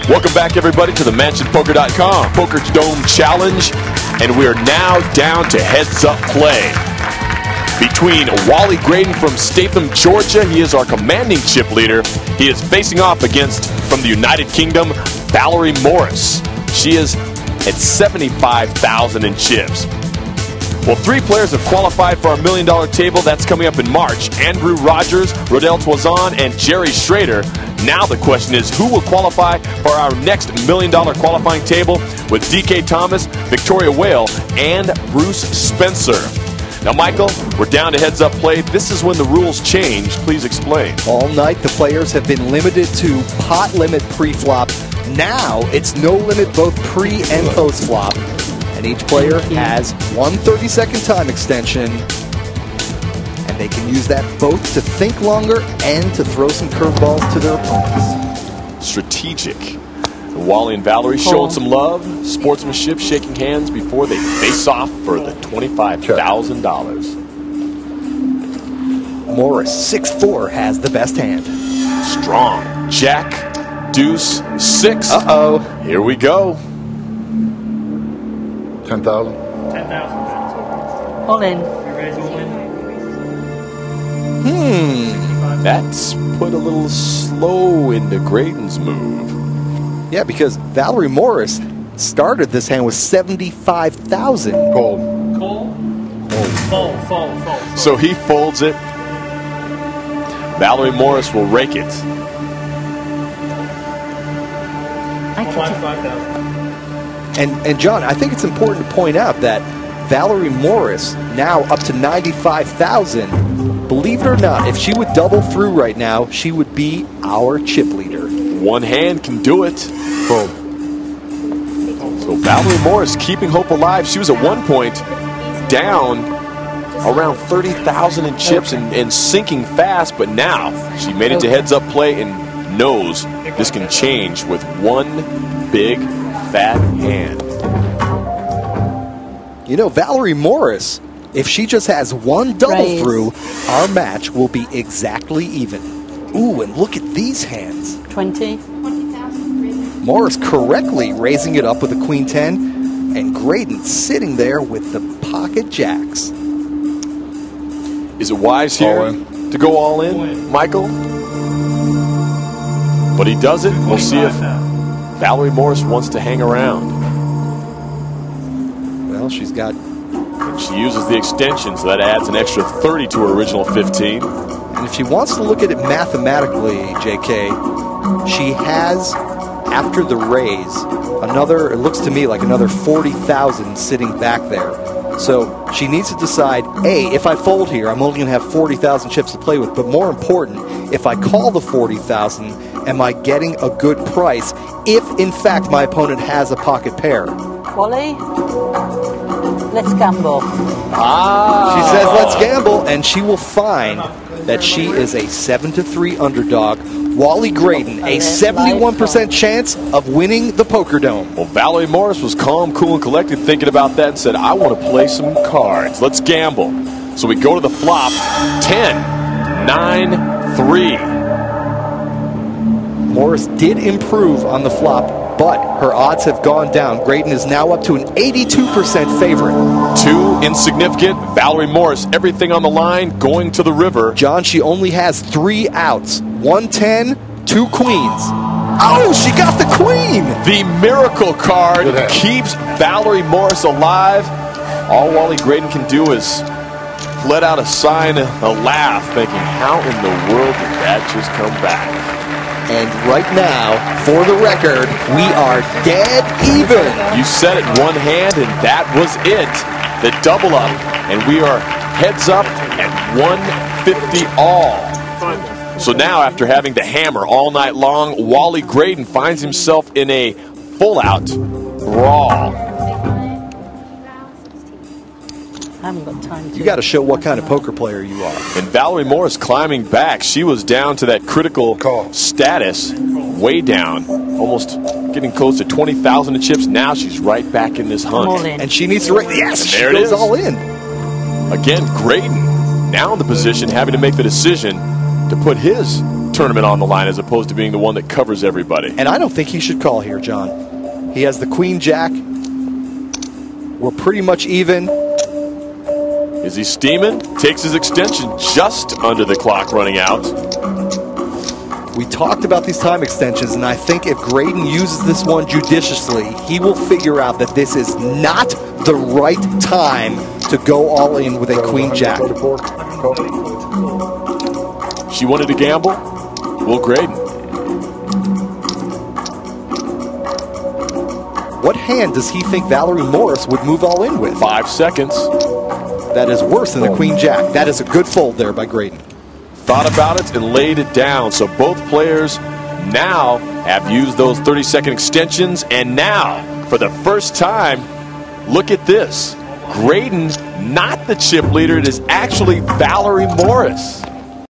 Welcome back, everybody, to the MansionPoker.com Poker Dome Challenge, and we are now down to heads-up play between Wally Graydon from Statham, Georgia. He is our commanding chip leader. He is facing off against, from the United Kingdom, Valerie Morris. She is at 75,000 in chips. Well, 3 players have qualified for our $1 million table. That's coming up in March. Andrew Rogers, Rodell Toison, and Jerry Schrader. Now the question is, who will qualify for our next $1 million qualifying table with DK Thomas, Victoria Whale, and Bruce Spencer? Now, Michael, we're down to heads-up play. This is when the rules change. Please explain. All night, the players have been limited to pot limit pre-flop. Now, it's no limit both pre- and post-flop. And each player has one 30-second time extension. And they can use that both to think longer and to throw some curveballs to their opponents. Strategic. Wally and Valerie showing some love, sportsmanship, shaking hands before they face off for the $25,000. Morris, 6'4", has the best hand. Strong. Jack, deuce, 6. Uh-oh. Here we go. 10,000. 10,000. All in. That's put a little slow into Graydon's move. Yeah, because Valerie Morris started this hand with 75,000. Cold. Fold. So he folds it. Valerie Morris will rake it. 5,000. And John, I think it's important to point out that Valerie Morris, now up to 95,000, believe it or not, if she would double through right now, she would be our chip leader. One hand can do it. Cold. So Valerie Morris keeping hope alive. She was at one point down around 30,000 in chips and sinking fast, but now she made it to heads-up play and knows this can change with one big fat hand. You know, Valerie Morris, if she just has one double through, our match will be exactly even. Ooh, and look at these hands. 20. Morris correctly raising it up with a queen 10, and Graydon sitting there with the pocket jacks. Is it wise here to go all in, Michael? But he does it. We'll see if Valerie Morris wants to hang around. Well, she's got... And she uses the extension, so that adds an extra 30 to her original 15. And if she wants to look at it mathematically, JK, she has, after the raise, another, it looks to me like another 40,000 sitting back there. So she needs to decide, A, if I fold here, I'm only going to have 40,000 chips to play with. But more important, if I call the 40,000, am I getting a good price if, in fact, my opponent has a pocket pair? Wally, let's gamble. She says let's gamble, and she will find that she is a 7-3 underdog. Wally Graydon, a 71% chance of winning the Poker Dome. Well, Valerie Morris was calm, cool, and collected, thinking about that and said, I want to play some cards. Let's gamble. So we go to the flop. 10, 9, 3. Morris did improve on the flop, but her odds have gone down. Graydon is now up to an 82% favorite. 2 insignificant. Valerie Morris, everything on the line, going to the river. John, she only has 3 outs. 1 10, 2 queens. Oh, she got the queen! The miracle card keeps Valerie Morris alive. All Wally Graydon can do is let out a sign, a laugh, thinking, how in the world did that just come back? And right now, for the record, we are dead even. You said it, one hand, and that was it. The double up, and we are heads up at 150 all. So now, after having the hammer all night long, Wally Graydon finds himself in a full-out brawl. I haven't got time to. You got to show what kind of poker player you are. And Valerie Morris climbing back. She was down to that critical status, way down, almost getting close to 20,000 in chips. Now she's right back in this hunt. All in. And she needs to raise. Yes, and she there goes it is. all in. Again, Graydon now in the position, having to make the decision to put his tournament on the line as opposed to being the one that covers everybody. And I don't think he should call here, John. He has the queen jack. We're pretty much even. Is he steaming? Takes his extension just under the clock running out. We talked about these time extensions, and I think if Graydon uses this one judiciously, he will figure out that this is not the right time to go all in with a queen jack. She wanted to gamble? Will Graydon. What hand does he think Valerie Morris would move all in with? 5 seconds. That is worse than the queen jack. That is a good fold there by Graydon. Thought about it and laid it down. So both players now have used those 30-second extensions. And now, for the first time, look at this. Graydon, not the chip leader. It is actually Valerie Morris.